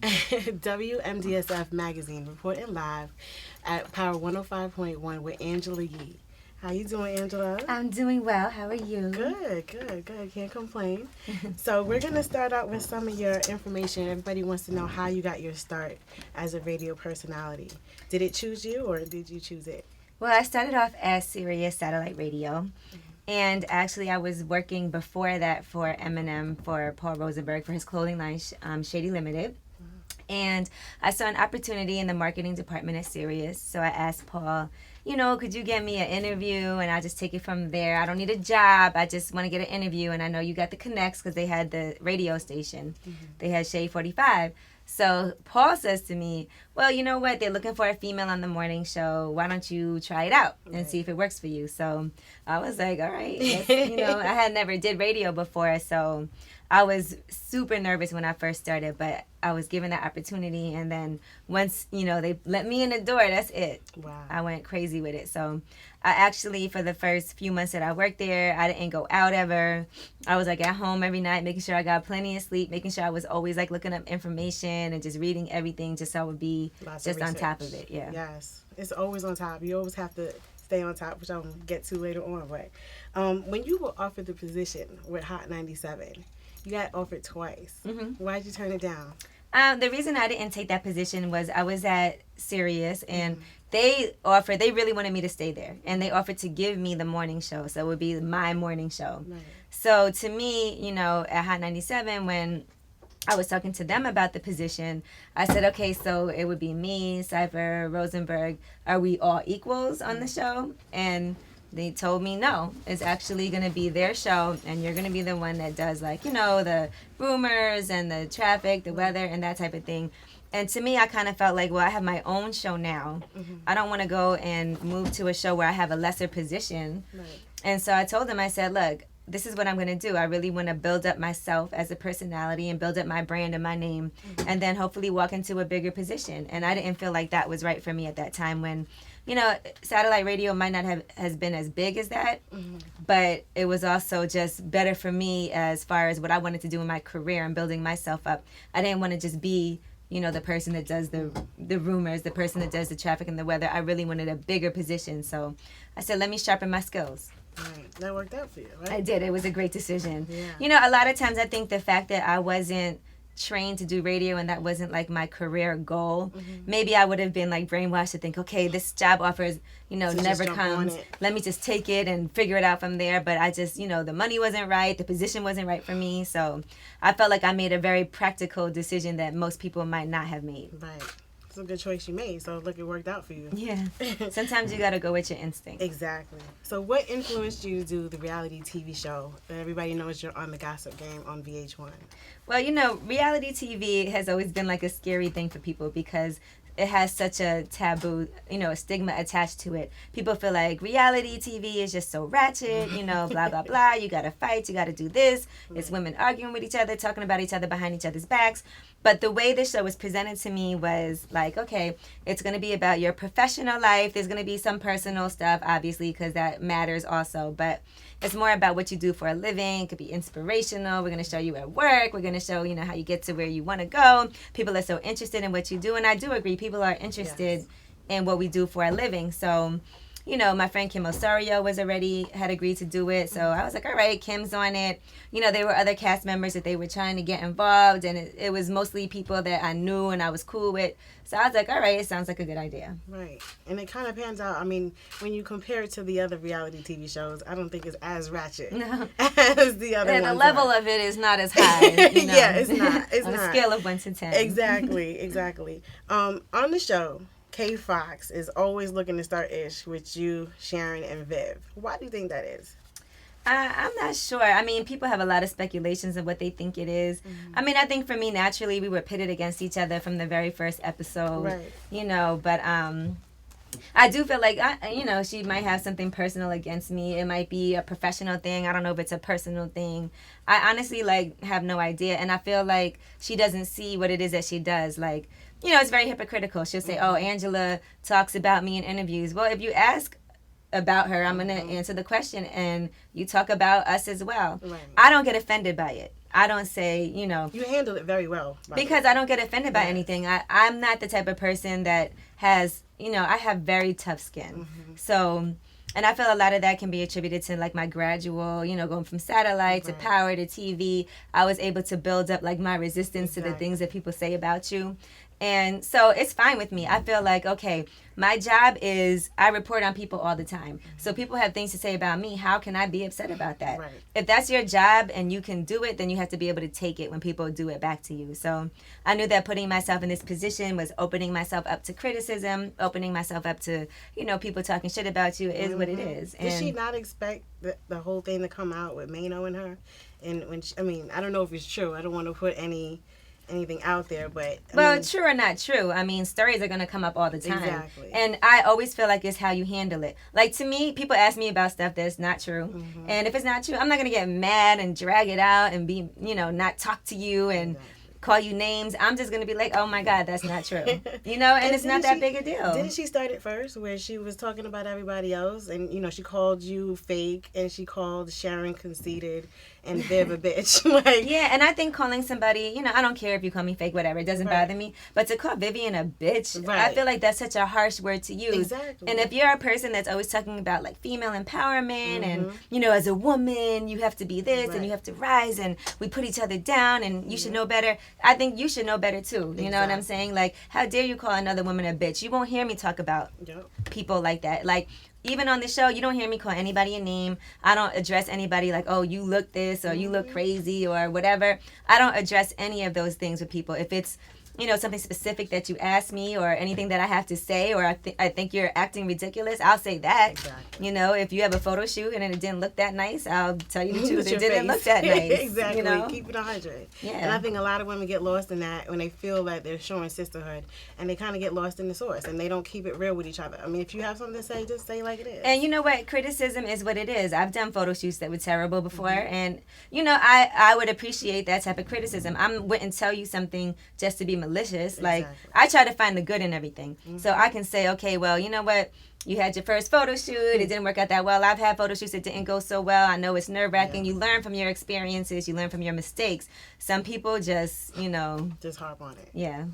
WMDSF magazine, reporting live at Power 105.1 with Angela Yee. How you doing, Angela? I'm doing well. How are you? Good. Can't complain. So we're going to start out with some of your information. Everybody wants to know how you got your start as a radio personality. Did it choose you or did you choose it? Well, I started off as Sirius Satellite Radio. And actually, I was working before that for Eminem, for Paul Rosenberg, for his clothing line, Shady Limited. And I saw an opportunity in the marketing department at Sirius. So I asked Paul, could you get me an interview? And I'll just take it from there. I don't need a job. I just want to get an interview. And I know you got the connects because they had the radio station. Mm-hmm. They had Shade 45. So Paul says to me, well, you know what? They're looking for a female on the morning show. Why don't you try it out and see if it works for you? So I was like, all right. I had never did radio before. So I was super nervous when I first started, but I was given that opportunity. And then once, they let me in the door, that's it. Wow. I went crazy with it. So I actually, for the first few months that I worked there, I didn't go out ever. I was at home every night, making sure I got plenty of sleep, making sure I was always looking up information and just reading everything just so I would be just on top of it. Yeah. Yes. It's always on top. You always have to stay on top, which I'll get to later on. But when you were offered the position with Hot 97, you got offered twice. Mm-hmm. Why did you turn it down? The reason I didn't take that position was I was at Sirius and they really wanted me to stay there. And they offered to give me the morning show. So it would be my morning show. Right. So to me, at Hot 97, when I was talking to them about the position, I said, okay, so it would be me, Cypher, Rosenberg. Are we all equals on the show? And they told me no, it's actually going to be their show and you're going to be the one that does the rumors and the traffic, the weather and that type of thing. And to me, I kind of felt like, well, I have my own show now. Mm-hmm. I don't want to go and move to a show where I have a lesser position. Right. And so I told them, I said, look, this is what I'm going to do. I really want to build up myself as a personality and build up my brand and my name and then hopefully walk into a bigger position. And I didn't feel like that was right for me at that time when, satellite radio might not has been as big as that, but it was also just better for me as far as what I wanted to do in my career and building myself up. I didn't want to just be, the person that does the rumors, the person that does the traffic and the weather. I really wanted a bigger position. So I said, let me sharpen my skills. Right. That worked out for you, right? I did. It was a great decision. Yeah. A lot of times I think the fact that I wasn't trained to do radio and that wasn't my career goal, maybe I would have been brainwashed to think, okay, this job offers, never comes. Let me just take it and figure it out from there. But I just, the money wasn't right. The position wasn't right for me. So I felt like I made a very practical decision that most people might not have made. Right. It's a good choice you made. So look, it worked out for you. Yeah. Sometimes you got to go with your instinct. Exactly. So what influenced you to do the reality TV show that everybody knows you're on the Gossip Game on VH1? Well, reality TV has always been a scary thing for people because it has such a taboo, a stigma attached to it. People feel like reality TV is just so ratchet, blah, blah, blah. You got to fight. You got to do this. It's women arguing with each other, talking about each other behind each other's backs. But the way the show was presented to me was okay, it's going to be about your professional life. There's going to be some personal stuff, obviously, because that matters also. But it's more about what you do for a living. It could be inspirational. We're going to show you at work. We're going to show, how you get to where you want to go. People are so interested in what you do. And I do agree. People are interested in what we do for a living. So, my friend Kim Osorio had agreed to do it. So I was like, all right, Kim's on it. There were other cast members that they were trying to get involved. And it was mostly people that I knew and I was cool with. So I was like, all right, it sounds like a good idea. Right. And it kind of pans out. I mean, when you compare it to the other reality TV shows, I don't think it's as ratchet as the other ones. The level of it is not as high. Yeah, it's not. It's on not. a scale of 1 to 10. Exactly. On the show, Kay Fox is always looking to start ish with you, Sharon, and Viv. Why do you think that is? I'm not sure. I mean, people have a lot of speculations of what they think it is. Mm-hmm. I mean, I think for me, naturally, we were pitted against each other from the very first episode. Right. But I do feel like, she might have something personal against me. It might be a professional thing. I don't know if it's a personal thing. I honestly, have no idea. And I feel like she doesn't see what it is that she does. It's very hypocritical. She'll say, oh, Angela talks about me in interviews. Well, if you ask about her, I'm going to answer the question, and you talk about us as well. Right. I don't get offended by it. I don't say, you know. You handle it very well. Because I don't get offended by anything. I'm not the type of person that has, you know, I have very tough skin. Mm-hmm. So, and I feel a lot of that can be attributed to like my gradual, you know, going from satellite to power to TV. I was able to build up like my resistance to the things that people say about you. And so it's fine with me. I feel like, okay, my job is I report on people all the time. So people have things to say about me. How can I be upset about that? Right. If that's your job and you can do it, then you have to be able to take it when people do it back to you. So I knew that putting myself in this position was opening myself up to criticism, opening myself up to, you know, people talking shit about you is what it is. Did she not expect the whole thing to come out with Mano and her? And when I mean, I don't know if it's true. I don't want to put anything out there, but I mean, true or not true, I mean, stories are going to come up all the time. Exactly. And I always feel like it's how you handle it. Like, to me, people ask me about stuff that's not true. Mm-hmm. And if it's not true, I'm not going to get mad and drag it out and be, you know, not talk to you and call you names. I'm just going to be like, oh my God, that's not true. You know, and it's not that big a deal. Didn't she start it first where she was talking about everybody else and, you know, she called you fake and she called Sharon conceited and Viv a bitch. Like, yeah, and I think calling somebody, you know, I don't care if you call me fake, whatever, it doesn't bother me. But to call Vivian a bitch, I feel like that's such a harsh word to use. Exactly. And if you're a person that's always talking about like female empowerment and, you know, as a woman, you have to be this and you have to rise and we put each other down and you should know better. I think you should know better too. You know what I'm saying? Like, how dare you call another woman a bitch? You won't hear me talk about people like that. Like, even on the show, you don't hear me call anybody a name. I don't address anybody like, oh, you look this or you look crazy or whatever. I don't address any of those things with people. If it's, you know, something specific that you ask me or anything that I have to say or I think you're acting ridiculous, I'll say that. Exactly. You know, if you have a photo shoot and it didn't look that nice, I'll tell you the truth. It didn't look that nice. Exactly. You know? Keep it 100. Yeah. And I think a lot of women get lost in that when they feel like they're showing sisterhood and they kind of get lost in the source and they don't keep it real with each other. I mean, if you have something to say, just say like it is. And you know what? Criticism is what it is. I've done photo shoots that were terrible before and, you know, I would appreciate that type of criticism. I wouldn't tell you something just to be malicious. Like, I try to find the good in everything. So I can say, okay, well, you know what? You had your first photo shoot. It didn't work out that well. I've had photo shoots that didn't go so well. I know it's nerve-wracking. You learn from your experiences. You learn from your mistakes. Some people just, you know. Just harp on it. Yeah.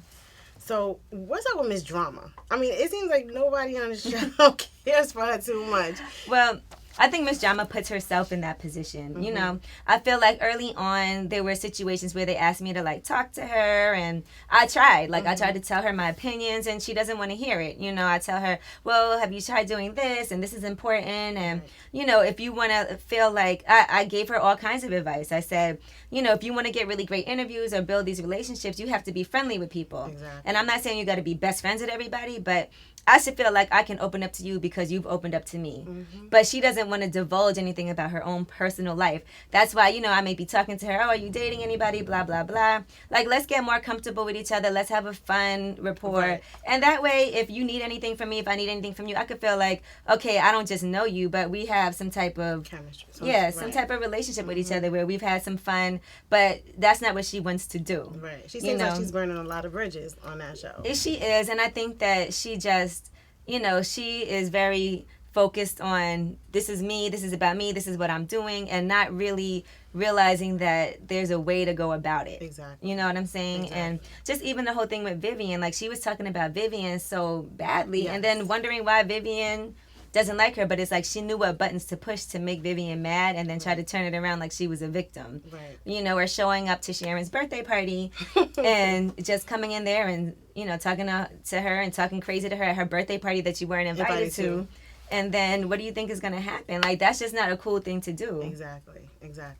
So what's up with Miss Drama? I mean, it seems like nobody on the show cares for her too much. Well, I think Miss Drama puts herself in that position. You know, I feel like early on there were situations where they asked me to like talk to her, and I tried. Like I tried to tell her my opinions, and she doesn't want to hear it. You know, I tell her, well, have you tried doing this? And this is important. And you know, if you want to feel like I gave her all kinds of advice. I said, you know, if you want to get really great interviews or build these relationships, you have to be friendly with people. Exactly. And I'm not saying you got to be best friends with everybody, but I should feel like I can open up to you because you've opened up to me. But she doesn't want to divulge anything about her own personal life. That's why, you know, I may be talking to her, oh, are you dating anybody? Blah, blah, blah. Like, let's get more comfortable with each other. Let's have a fun rapport. Right. And that way, if you need anything from me, if I need anything from you, I could feel like, okay, I don't just know you, but we have some type of chemistry. Some type of relationship with each other where we've had some fun. But that's not what she wants to do. Right. She seems like she's burning a lot of bridges on that show. She is. And I think that she just, you know, she is very focused on this is me, this is about me, this is what I'm doing, and not really realizing that there's a way to go about it. Exactly. You know what I'm saying? Exactly. And just even the whole thing with Vivian, like she was talking about Vivian so badly, and then wondering why Vivian doesn't like her, but it's like she knew what buttons to push to make Vivian mad and then try to turn it around like she was a victim. Right. You know, or showing up to Sharon's birthday party and just coming in there and, you know, talking to her and talking crazy to her at her birthday party that you weren't invited to. And then what do you think is going to happen? Like, that's just not a cool thing to do. Exactly.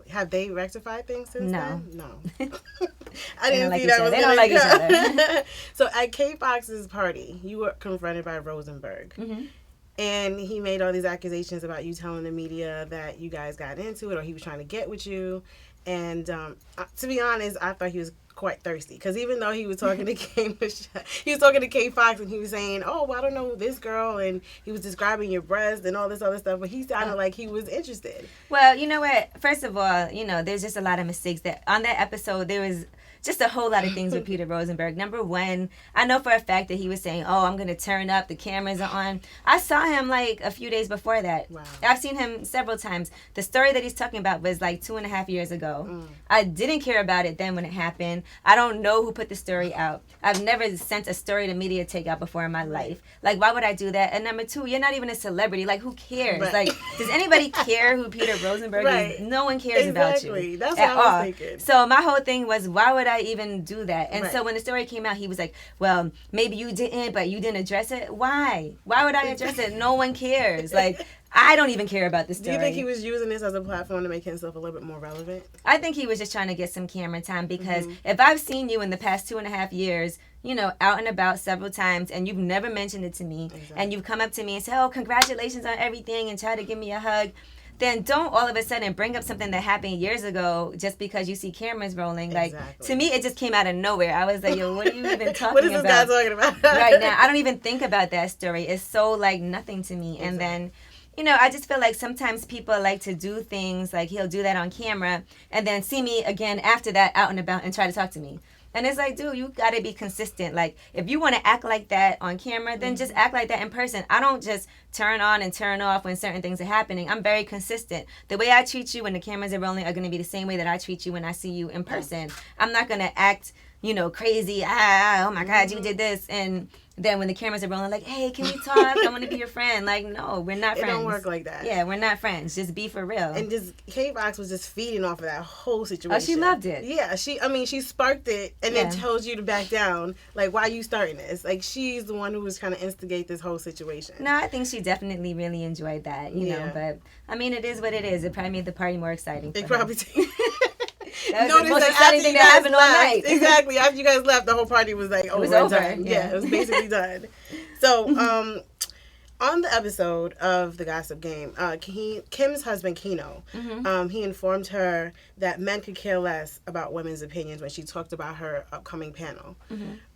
Have they rectified things since then? No. I didn't see that was They don't like each other. So at K Fox's party, you were confronted by Rosenberg. And he made all these accusations about you telling the media that you guys got into it or he was trying to get with you. And to be honest, I thought he was quite thirsty because even though he was talking to K Fox and he was saying, oh, well, I don't know this girl, and he was describing your breast and all this other stuff, but he sounded like he was interested. Well, you know what? First of all, you know, there's just a lot of mistakes that on that episode there was just a whole lot of things with Peter Rosenberg. Number one, I know for a fact that he was saying, oh, I'm going to turn up, the cameras are on. I saw him like a few days before that. Wow. I've seen him several times. The story that he's talking about was like 2.5 years ago. I didn't care about it then when it happened. I don't know who put the story out. I've never sent a story to media takeout before in my life. Like, why would I do that? And number two, you're not even a celebrity. Like, who cares? Right. Like, does anybody care who Peter Rosenberg is? No one cares about you. That's what I was thinking. So my whole thing was, why would I even do that? And so when the story came out, he was like, well, maybe you didn't, but you didn't address it. Why? Why would I address it? No one cares. Like, I don't even care about the story. Do you think he was using this as a platform to make himself a little bit more relevant? I think he was just trying to get some camera time, because if I've seen you in the past 2.5 years, you know, out and about several times, and you've never mentioned it to me, and you've come up to me and said, oh, congratulations on everything, and try to give me a hug, then don't all of a sudden bring up something that happened years ago just because you see cameras rolling. Like, to me, it just came out of nowhere. I was like, yo, what are you even talking about? What is this guy talking about? Right now, I don't even think about that story. It's so, like, nothing to me. And then, you know, I just feel like sometimes people like to do things, like he'll do that on camera and then see me again after that out and about and try to talk to me. And it's like, dude, you got to be consistent. Like, if you want to act like that on camera, then just act like that in person. I don't just turn on and turn off when certain things are happening. I'm very consistent. The way I treat you when the cameras are rolling are going to be the same way that I treat you when I see you in person. I'm not going to act, you know, crazy. Oh my God, you did this. And then when the cameras are rolling, like, hey, can we talk? I want to be your friend. Like, no, we're not friends. It don't work like that. Yeah, we're not friends. Just be for real. And just Kate Fox was just feeding off of that whole situation. Oh, she loved it. Yeah, she sparked it and then tells you to back down. Like, why are you starting this? Like, she's the one who was trying to instigate this whole situation. No, I think she definitely really enjoyed that, you know. But, I mean, it is what it is. It probably made the party more exciting for her. Probably did. That was the most exciting thing that happened all night. Exactly. After you guys left, the whole party was like over. It was over. Done. Yeah, it was basically done. So, on the episode of The Gossip Game, Kim's husband, Keno, he informed her that men could care less about women's opinions when she talked about her upcoming panel.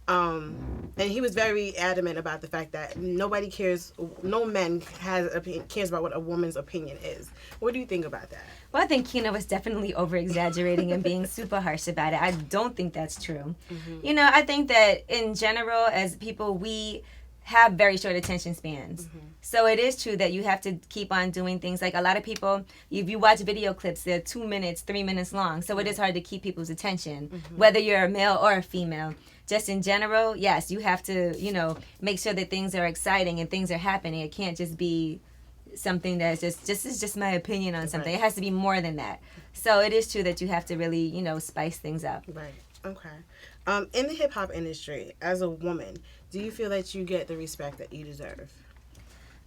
And he was very adamant about the fact that nobody cares, no man cares about what a woman's opinion is. What do you think about that? Well, I think Keno was definitely over-exaggerating and being super harsh about it. I don't think that's true. You know, I think that in general, as people, we have very short attention spans. So it is true that you have to keep on doing things. Like, a lot of people, if you watch video clips, they're 2 minutes, 3 minutes long. So it is hard to keep people's attention, whether you're a male or a female. Just in general, yes, you have to, you know, make sure that things are exciting and things are happening. It can't just be something that's just is just my opinion on something. It has to be more than that. So it is true that you have to really, you know, spice things up. Right. Okay. In the hip hop industry, as a woman, do you feel that you get the respect that you deserve?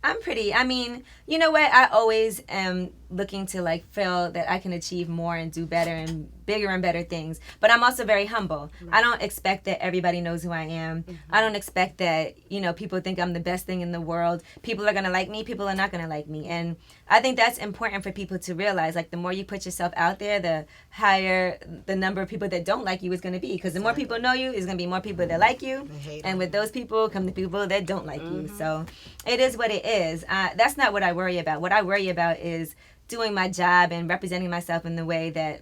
I mean, you know what? I always am looking to, like, feel that I can achieve more and do better and bigger and better things. But I'm also very humble. I don't expect that everybody knows who I am. I don't expect that, you know, people think I'm the best thing in the world. People are going to like me. People are not going to like me. And I think that's important for people to realize. Like, the more you put yourself out there, the higher the number of people that don't like you is going to be. Because the more people know you, there's going to be more people that like you. And with those people come the people that don't like you. So it is what it is. That's not what I worry about. What I worry about is doing my job and representing myself in the way that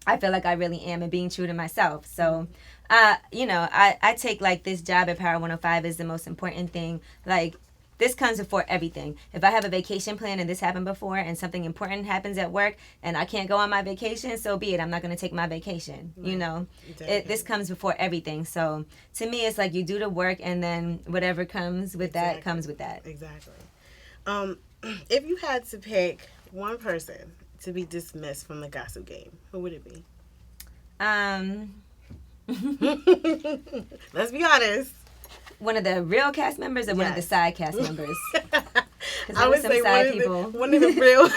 I feel like I really am and being true to myself. So, you know, I take, like, this job at Power 105 as the most important thing. Like, this comes before everything. If I have a vacation plan and this happened before and something important happens at work and I can't go on my vacation, so be it. I'm not going to take my vacation, you know. This comes before everything. So, to me, it's like you do the work and then whatever comes with that comes with that. Exactly. If you had to pick one person to be dismissed from the Gossip Game, who would it be? Let's be honest. One of the real cast members or one of the side cast members? I would say one of the real.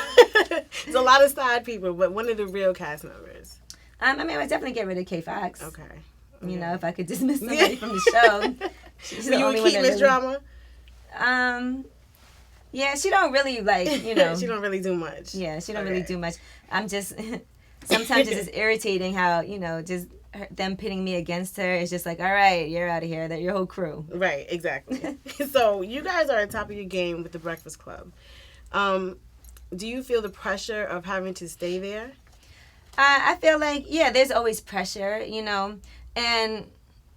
There's a lot of side people, but one of the real cast members. I mean, I would definitely get rid of K Fox. Okay. You know, if I could dismiss somebody from the show. She's the only one that Miss Drama? Yeah, she don't really, like, you know. She don't really do much. Yeah, she don't really do much. I'm just, sometimes it's just irritating how, you know, just them pitting me against her. It's just like, all right, you're out of here. That your whole crew. Right, exactly. So you guys are on top of your game with the Breakfast Club. Do you feel the pressure of having to stay there? I feel like, yeah, there's always pressure, you know, and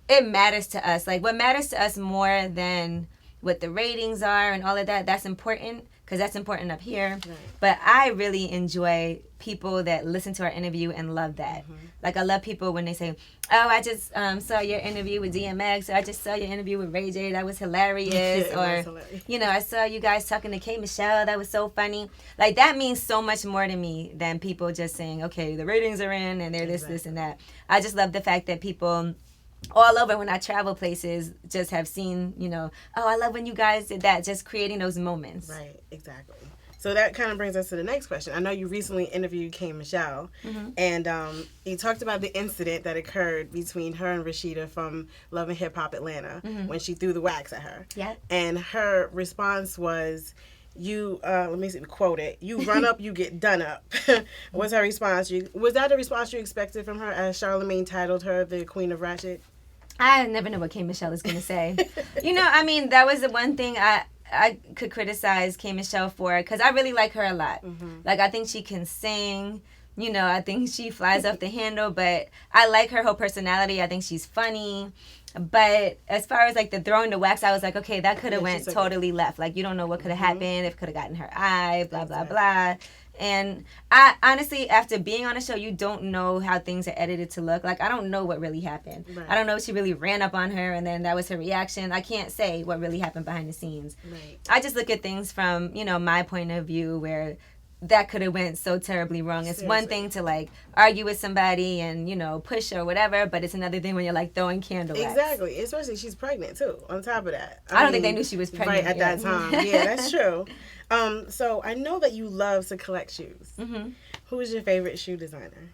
it matters to us. Like, what matters to us more than what the ratings are and all of that, that's important, because that's important up here. Right. But I really enjoy people that listen to our interview and love that. Mm-hmm. Like, I love people when they say, oh, I just saw your interview with DMX, or I just saw your interview with Ray J, that was hilarious. Or, hilarious. You know, I saw you guys talking to K. Michelle, that was so funny. Like, that means so much more to me than people just saying, okay, the ratings are in and they're this, and that. I just love the fact that people all over, when I travel places, just have seen, you know, oh, I love when you guys did that, just creating those moments. Right, exactly. So that kind of brings us to the next question. I know you recently interviewed K. Michelle, mm-hmm. and you talked about the incident that occurred between her and Rashida from Love and Hip Hop Atlanta, mm-hmm. when she threw the wax at her. Yeah. And her response was, you, let me see, quote it, you run up, you get done up, was her response. Was that a response you expected from her, as Charlamagne titled her the Queen of Ratchet? I never know what K. Michelle is going to say. You know, I mean, that was the one thing I could criticize K. Michelle for, because I really like her a lot. Mm-hmm. Like, I think she can sing. You know, I think she flies off the handle, but I like her whole personality. I think she's funny. But as far as, like, the throwing the wax, I was like, okay, that could have went totally left. Like, you don't know what could have mm-hmm. happened. It could have gotten her eye, blah, blah, blah. And I honestly, after being on a show, you don't know how things are edited to look. Like, I don't know what really happened. Right. I don't know if she really ran up on her and then that was her reaction. I can't say what really happened behind the scenes. Right. I just look at things from, you know, my point of view, where that could have went so terribly wrong. It's one thing to, like, argue with somebody and, you know, push or whatever, but it's another thing when you're, like, throwing candle wax. Exactly. Especially she's pregnant, too, on top of that. I don't think they knew she was pregnant. Right, at that time. Yeah, that's true. So I know that you love to collect shoes. Mm-hmm. Who is your favorite shoe designer?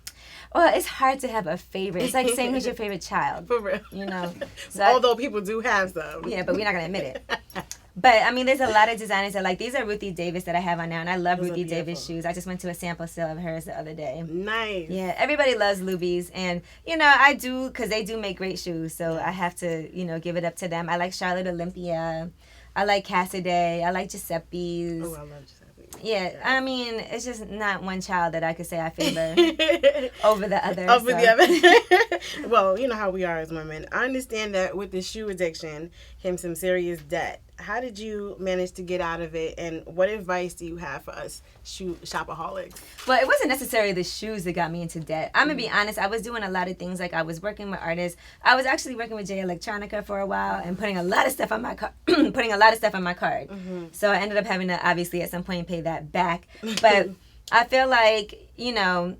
Well, it's hard to have a favorite. It's like saying who's your favorite child. For real. You know? So although people do have some. Yeah, but we're not going to admit it. But, I mean, there's a lot of designers that, like, these are Ruthie Davis that I have on now, and I love Ruthie Davis shoes. I just went to a sample sale of hers the other day. Nice. Yeah, everybody loves Lubies, and, you know, I do, because they do make great shoes, so I have to, you know, give it up to them. I like Charlotte Olympia. I like Cassidy. I like Giuseppe's. Oh, I love Giuseppe. Yeah, I mean, it's just not one child that I could say I favor over the other. Over the other. Well, you know how we are as women. I understand that with the shoe addiction came some serious debt. How did you manage to get out of it, and what advice do you have for us shoe shopaholics? Well, it wasn't necessarily the shoes that got me into debt. I'm going to be honest. I was doing a lot of things. Like, I was working with artists. I was actually working with Jay Electronica for a while and putting a lot of stuff on my card. Mm-hmm. So I ended up having to, obviously, at some point pay that back. But I feel like, you know,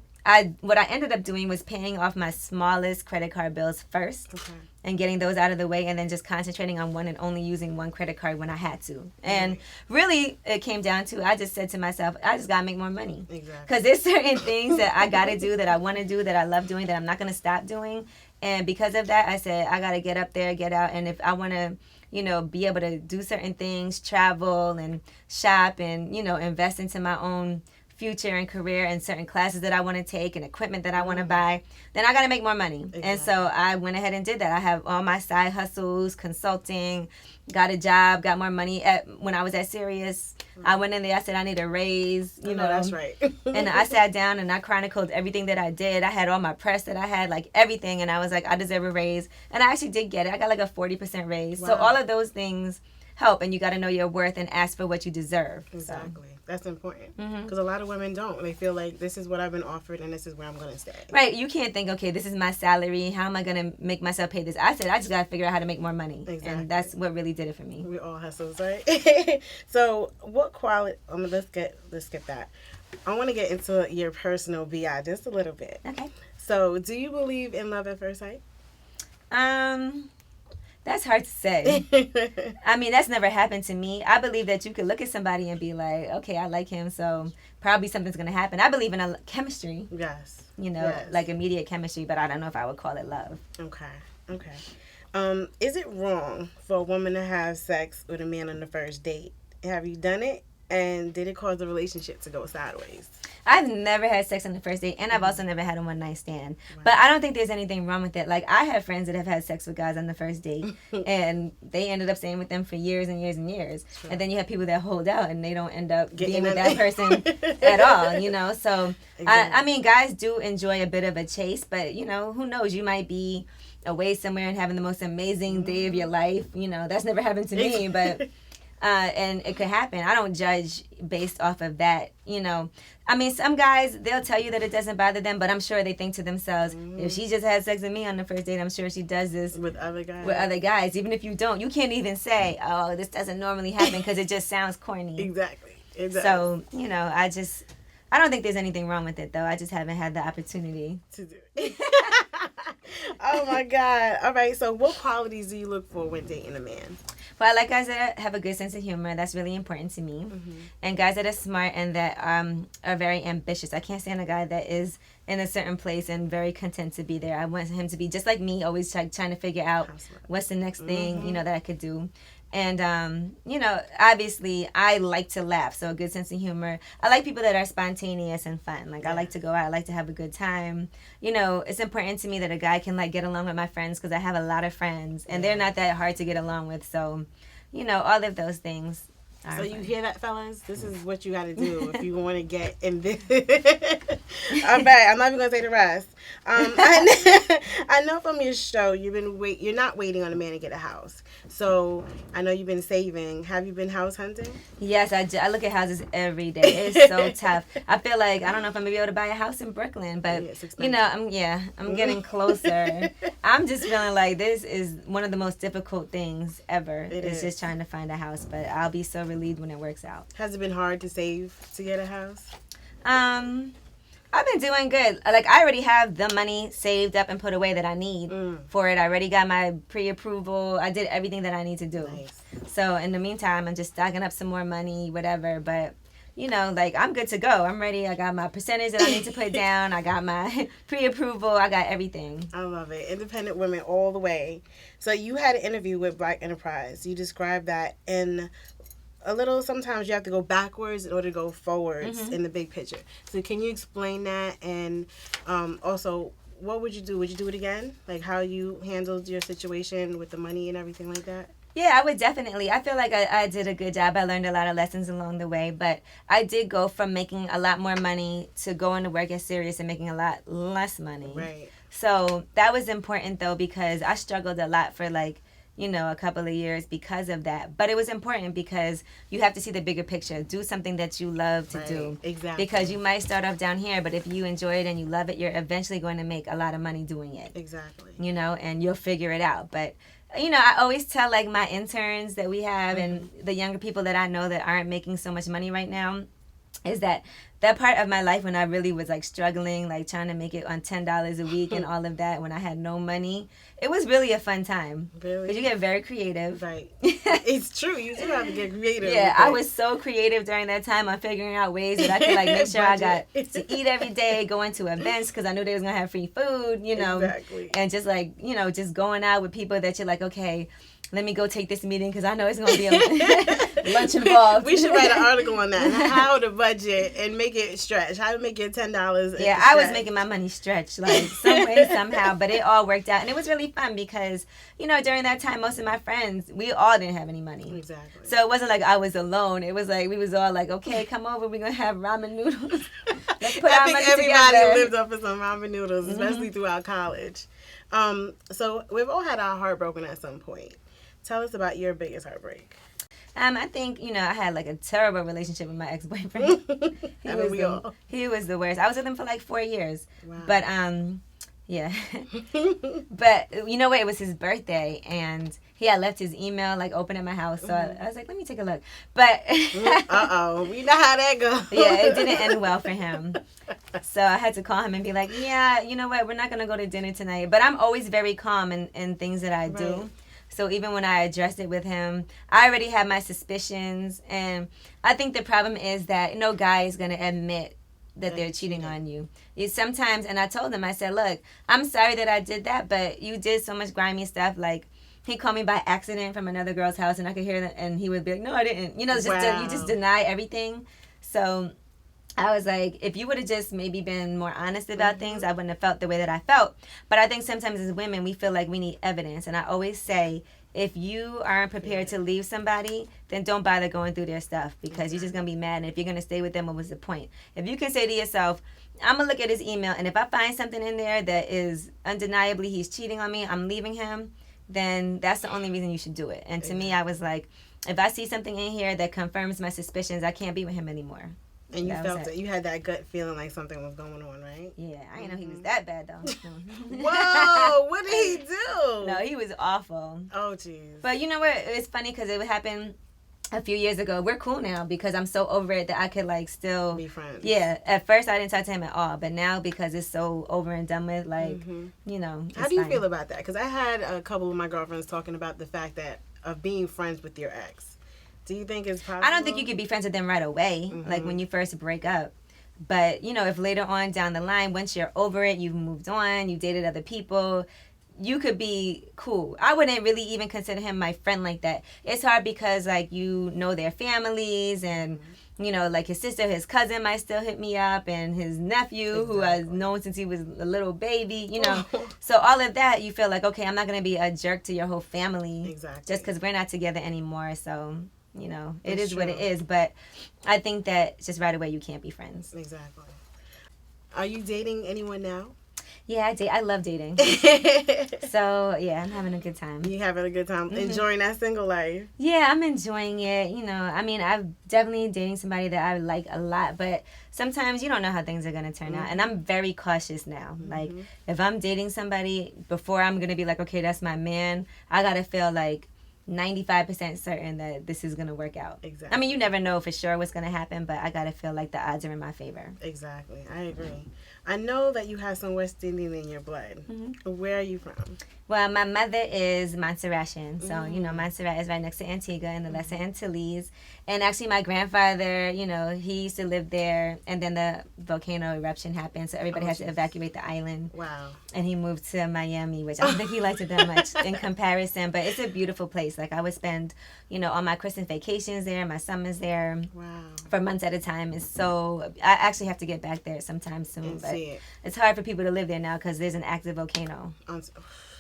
what I ended up doing was paying off my smallest credit card bills first. Okay. And getting those out of the way, and then just concentrating on one and only using one credit card when I had to. And really, it came down to, I just said to myself, I just got to make more money. Exactly. Because there's certain things that I got to do, that I want to do, that I love doing, that I'm not going to stop doing. And because of that, I said, I got to get up there, get out. And if I want to, you know, be able to do certain things, travel and shop and, you know, invest into my own future and career and certain classes that I want to take and equipment that I want to buy, then I got to make more money. Exactly. And so I went ahead and did that. I have all my side hustles, consulting, got a job, got more money. When I was at Sirius, I went in there, I said, I need a raise, you know. That's right. And I sat down and I chronicled everything that I did. I had all my press that I had, like everything. And I was like, I deserve a raise. And I actually did get it. I got like a 40% raise. Wow. So all of those things help, and you got to know your worth and ask for what you deserve. Exactly. So. That's important, because a lot of women don't. They feel like, this is what I've been offered and this is where I'm going to stay. Right. You can't think, okay, this is my salary. How am I going to make myself pay this? I said, I just got to figure out how to make more money. Exactly. And that's what really did it for me. We all hustles, right? So what quality, let's skip that. I want to get into your personal BI just a little bit. Okay. So do you believe in love at first sight? That's hard to say. I mean, that's never happened to me. I believe that you could look at somebody and be like, okay, I like him, so probably something's going to happen. I believe in a chemistry. Yes. You know, like immediate chemistry, but I don't know if I would call it love. Okay. Is it wrong for a woman to have sex with a man on the first date? Have you done it? And did it cause the relationship to go sideways? I've never had sex on the first date, and I've also never had a one-night stand. Wow. But I don't think there's anything wrong with it. Like, I have friends that have had sex with guys on the first date, and they ended up staying with them for years and years and years. True. And then you have people that hold out, and they don't end up being with that person at all, you know? So, exactly. I mean, guys do enjoy a bit of a chase, but, you know, who knows? You might be away somewhere and having the most amazing day of your life. You know, that's never happened to me, but... and it could happen. I don't judge based off of that, you know. I mean, some guys, they'll tell you that it doesn't bother them, but I'm sure they think to themselves, if she just had sex with me on the first date, I'm sure she does this with other guys. With other guys. Even if you don't, you can't even say, oh, this doesn't normally happen, because it just sounds corny. Exactly. So, you know, I don't think there's anything wrong with it, though. I just haven't had the opportunity to do it. Oh, my God. All right, so what qualities do you look for when dating a man? Well, I like guys that have a good sense of humor. That's really important to me. Mm-hmm. And guys that are smart and that are very ambitious. I can't stand a guy that is in a certain place and very content to be there. I want him to be just like me, always trying to figure out what's the next thing, you know, that I could do. And, you know, obviously, I like to laugh, so a good sense of humor. I like people that are spontaneous and fun. Like, I like to go out. I like to have a good time. You know, it's important to me that a guy can, like, get along with my friends, because I have a lot of friends, and they're not that hard to get along with. So, you know, all of those things. So you hear that, fellas? This is what you got to do if you want to get in this. All right, I'm not even going to say the rest. I know from your show you're not waiting on a man to get a house. So I know you've been saving. Have you been house hunting? Yes, I do. I look at houses every day. It's so tough. I feel like I don't know if I'm gonna be able to buy a house in Brooklyn, but you know, I'm getting closer. I'm just feeling like this is one of the most difficult things ever. It's just trying to find a house, but I'll be so relieved when it works out. Has it been hard to save to get a house? I've been doing good. Like, I already have the money saved up and put away that I need for it. I already got my pre-approval. I did everything that I need to do. Nice. So, in the meantime, I'm just stocking up some more money, whatever. But, you know, like, I'm good to go. I'm ready. I got my percentage that I need to put down. I got my pre-approval. I got everything. I love it. Independent women all the way. So, you had an interview with Black Enterprise. You described that in... a little, sometimes you have to go backwards in order to go forwards in the big picture. So can you explain that? And also, what would you do? Would you do it again? Like how you handled your situation with the money and everything like that? Yeah, I would definitely. I feel like I did a good job. I learned a lot of lessons along the way. But I did go from making a lot more money to going to work at Sirius and making a lot less money. Right. So that was important, though, because I struggled a lot for, like, you know, a couple of years because of that. But it was important because you have to see the bigger picture. Do something that you love to do. Exactly. Because you might start off down here, but if you enjoy it and you love it, you're eventually going to make a lot of money doing it. Exactly. You know, and you'll figure it out. But, you know, I always tell, like, my interns that we have and the younger people that I know that aren't making so much money right now is that part of my life when I really was, like, struggling, like, trying to make it on $10 a week and all of that, when I had no money, it was really a fun time. Really? Because you get very creative. Right. It's true. You do have to get creative. Yeah, I was so creative during that time on figuring out ways that I could, like, make sure I got to eat every day, going to events because I knew they was going to have free food, you know. Exactly. And just, like, you know, just going out with people that you're like, okay, let me go take this meeting because I know it's going to be a lunch involved. We should write an article on that. How to budget and make it stretch. How to make your $10. Yeah, I was making my money stretch, like, some way, somehow. But it all worked out. And it was really fun because, you know, during that time, most of my friends, we all didn't have any money. Exactly. So it wasn't like I was alone. It was like we was all like, okay, come over. We're going to have ramen noodles. Let's put our money together. I think everybody lived up for some ramen noodles, especially throughout college. So we've all had our heart broken at some point. Tell us about your biggest heartbreak. I think, you know, I had, like, a terrible relationship with my ex-boyfriend. He was the worst. I was with him for, like, 4 years. Wow. But, yeah. But, you know what? It was his birthday, and he had left his email, like, open at my house. So I was like, let me take a look. But... uh-oh. We know how that goes. Yeah, it didn't end well for him. So I had to call him and be like, yeah, you know what? We're not going to go to dinner tonight. But I'm always very calm in things that I do. Right. So even when I addressed it with him, I already had my suspicions. And I think the problem is that no guy is going to admit that they're cheating on you. Sometimes, and I told him, I said, look, I'm sorry that I did that, but you did so much grimy stuff. Like, He called me by accident from another girl's house, and I could hear that, and he would be like, "No, I didn't." You know, it's just you just deny everything. So I was like, if you would have just maybe been more honest about things, I wouldn't have felt the way that I felt. But I think sometimes as women, we feel like we need evidence. And I always say, if you aren't prepared to leave somebody, then don't bother going through their stuff, because you're just going to be mad. And if you're going to stay with them, what was the point? If you can say to yourself, I'm going to look at his email, and if I find something in there that is undeniably he's cheating on me, I'm leaving him, then that's the only reason you should do it. And to me, I was like, if I see something in here that confirms my suspicions, I can't be with him anymore. And you felt it. You had that gut feeling like something was going on, right? Yeah, I didn't know he was that bad, though. No. Whoa, what did he do? No, he was awful. Oh, jeez. But you know what? It's funny because it would happen a few years ago. We're cool now because I'm so over it that I could, like, still be friends. Yeah, at first I didn't talk to him at all, but now because it's so over and done with, like, you know, How do you feel about that? Because I had a couple of my girlfriends talking about the fact that of being friends with your ex. Do you think it's possible? I don't think you could be friends with them right away, like when you first break up. But, you know, if later on down the line, once you're over it, you've moved on, you've dated other people, you could be cool. I wouldn't really even consider him my friend like that. It's hard because, like, you know their families, and, you know, like his sister, his cousin might still hit me up, and his nephew, who I've known since he was a little baby, you know. So all of that, you feel like, okay, I'm not going to be a jerk to your whole family just because we're not together anymore. So, you know, it is what it is. But I think that just right away you can't be friends. Exactly. Are you dating anyone now? Yeah, I date. I love dating. So, yeah, I'm having a good time. You having a good time? Enjoying that single life? Yeah, I'm enjoying it. You know, I mean, I'm definitely dating somebody that I like a lot, but sometimes you don't know how things are going to turn out. And I'm very cautious now. Like, if I'm dating somebody, before I'm going to be like, okay, that's my man, I got to feel like 95% certain that this is going to work out. Exactly. I mean, you never know for sure what's going to happen, but I got to feel like the odds are in my favor. Exactly. I agree. I know that you have some West Indian in your blood. Where are you from? Well, my mother is Montserratian. So, you know, Montserrat is right next to Antigua in the Lesser Antilles. And actually, my grandfather, you know, he used to live there. And then the volcano eruption happened. So everybody had to evacuate the island. Wow. And he moved to Miami, which I don't think he liked it that much in comparison. But it's a beautiful place. Like, I would spend, you know, all my Christmas vacations there, my summers there. Wow. For months at a time. It's so, I actually have to get back there sometime soon. But it's hard for people to live there now because there's an active volcano.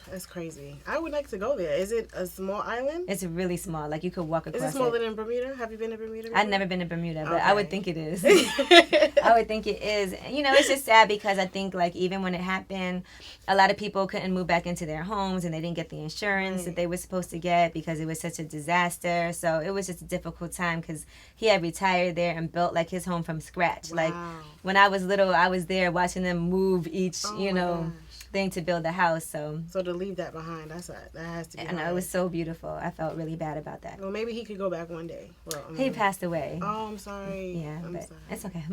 That's crazy. I would like to go there. Is it a small island? It's really small. Like, you could walk across it. Is it smaller than Bermuda? Have you been to Bermuda before? I've never been to Bermuda, but I would think it is. I would think it is. You know, it's just sad because I think, like, even when it happened, a lot of people couldn't move back into their homes, and they didn't get the insurance that they were supposed to get because it was such a disaster. So it was just a difficult time because he had retired there and built, like, his home from scratch. Like, when I was little, I was there watching them move each, you know, thing to build the house. So to leave that behind, that has to be hard. It was so beautiful. I felt really bad about that. Well, maybe he could go back one day. Well, he passed away. Oh, I'm sorry. Yeah, but sorry. It's okay.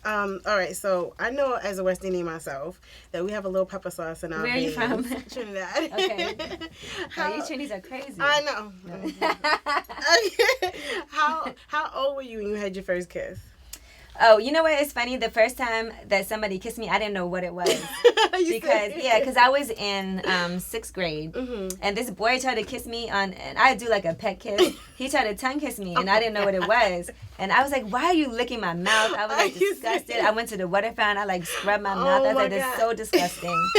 All right, so I know as a West Indian myself that we have a little pepper sauce in our Where are you from? Trinidad. Okay. You Trinities are crazy. I know. How old were you when you had your first kiss? Oh, you know what? It's funny. The first time that somebody kissed me, I didn't know what it was. Because I was in 6th grade, and this boy tried to kiss me and I do like a pet kiss. He tried to tongue kiss me, and I didn't know what it was. And I was like, "Why are you licking my mouth?" I was like disgusted. I went to the water fountain. I like scrubbed my mouth. I was like, "This is so disgusting."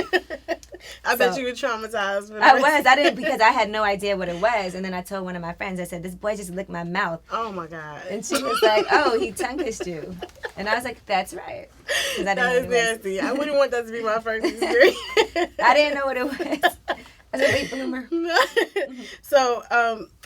I bet you were traumatized. I didn't, because I had no idea what it was. And then I told one of my friends, I said, "This boy just licked my mouth." Oh my God. And she was like, "Oh, he tongue kissed you." And I was like, "That's right." That is nasty. I wouldn't want that to be my first experience. I didn't know what it was. I was a late bloomer. So,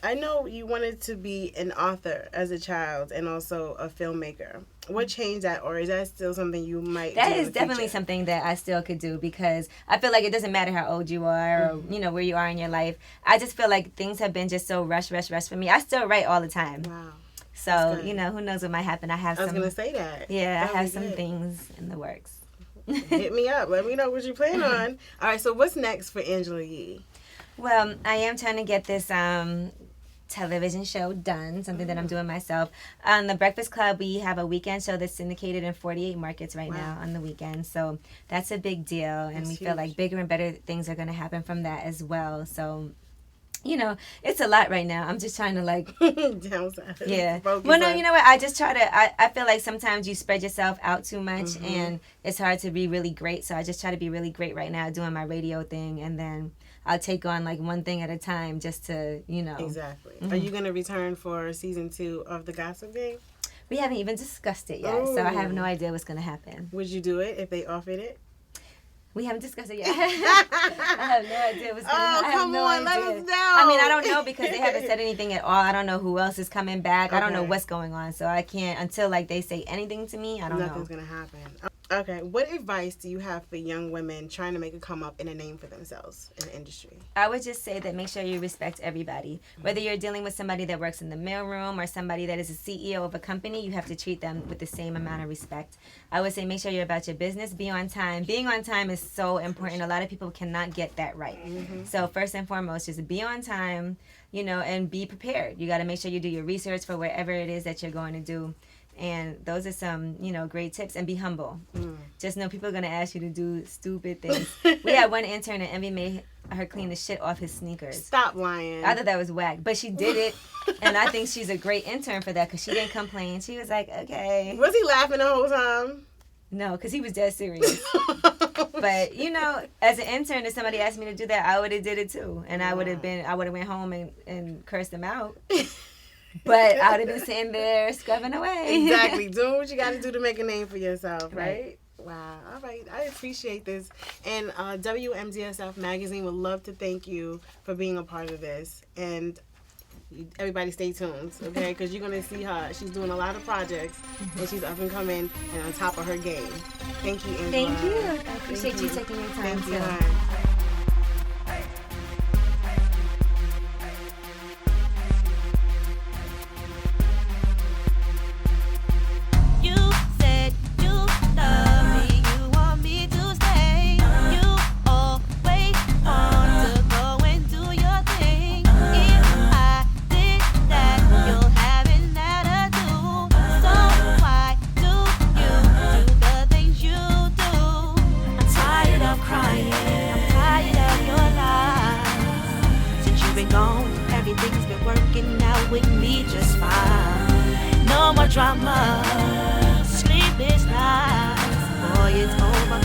I know you wanted to be an author as a child and also a filmmaker. What changed that, or is that still something you might That do is definitely something that I still could do, because I feel like it doesn't matter how old you are or, you know, where you are in your life. I just feel like things have been just so rush for me. I still write all the time. Wow. So, you know, who knows what might happen. I was going to say that. Yeah, I have some things in the works. Hit me up. Let me know what you plan on. All right, so what's next for Angela Yee? Well, I am trying to get this television show done, something that I'm doing myself. On the Breakfast Club, we have a weekend show that's syndicated in 48 markets right now on the weekend. So that's a big deal, and we feel like bigger and better things are going to happen from that as well. So you know, it's a lot right now. I'm just trying to like downsize. Yeah. Focus Well, no, on- you know what? I just try to. I feel like sometimes you spread yourself out too much, and it's hard to be really great. So I just try to be really great right now, doing my radio thing, and then I'll take on like one thing at a time, just to Exactly. Are you going to return for season 2 of the Gossip Game? We haven't even discussed it yet, so I have no idea what's gonna happen. Would you do it if they offered it? We haven't discussed it yet. I have no idea what's going on. Oh, come on, let us know. I mean, I don't know because they haven't said anything at all. I don't know who else is coming back. I don't know what's going on. So I can't, until like they say anything to me, I don't know. Nothing's going to happen. Okay, what advice do you have for young women trying to make a come up and a name for themselves in the industry? I would just say that make sure you respect everybody. Whether you're dealing with somebody that works in the mailroom or somebody that is a CEO of a company, you have to treat them with the same amount of respect. I would say make sure you're about your business, be on time. Being on time is so important. A lot of people cannot get that right. So first and foremost, just be on time, and be prepared. You got to make sure you do your research for wherever it is that you're going to do. And those are some, great tips. And be humble. Just know people are going to ask you to do stupid things. We had one intern and Envy made her clean the shit off his sneakers. Stop lying. I thought that was whack. But she did it. And I think she's a great intern for that because she didn't complain. She was like, okay. Was he laughing the whole time? No, because he was dead serious. But, as an intern, if somebody asked me to do that, I would have did it too. And I would have went home and cursed them out. But I would have been sitting there scrubbing away. Exactly. Doing what you got to do to make a name for yourself, right? Wow. All right. I appreciate this. And WMDSF Magazine would love to thank you for being a part of this. And everybody stay tuned, okay? Because you're going to see her. She's doing a lot of projects, and she's up and coming and on top of her game. Thank you, Angela. Thank you. I appreciate you taking your time, Thank you, too. hon. Everything's been working out with me just fine. No more drama, sleepless nights. Boy, it's over